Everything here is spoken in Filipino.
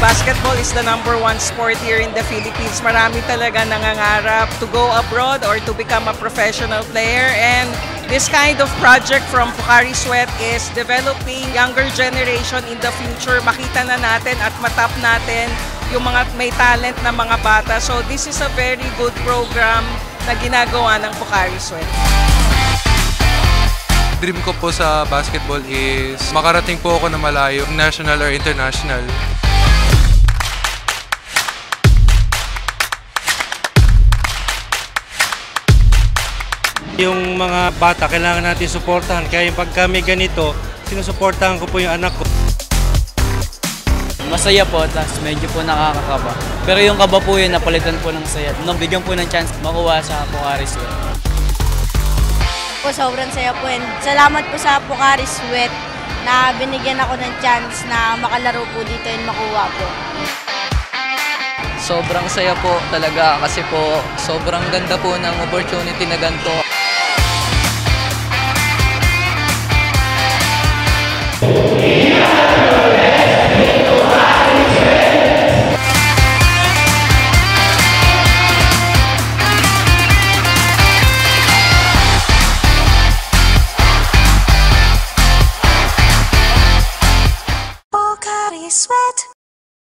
Basketball is the #1 sport here in the Philippines. Marami talaga nangangarap to go abroad or to become a professional player, and this kind of project from Pocari Sweat is developing younger generation in the future. Makita na natin at matap natin yung mga may talent na mga bata. So this is a very good program na ginagawa ng Pocari Sweat. Dream ko po sa basketball is makarating po ako na malayo, national or international. Yung mga bata, kailangan natin suportahan. Kaya yung pag kami ganito, sinusuportahan ko po yung anak ko. Masaya po, tapos medyo po nakakakaba. Pero yung kaba po yun, napalitan po ng saya. Nabigyan po ng chance makuha sa Pocari Sweat. Sobrang saya po, and salamat po sa Pocari Sweat na binigyan ako ng chance na makalaro po dito and makuha po. Sobrang saya po talaga kasi po sobrang ganda po ng opportunity na ganito.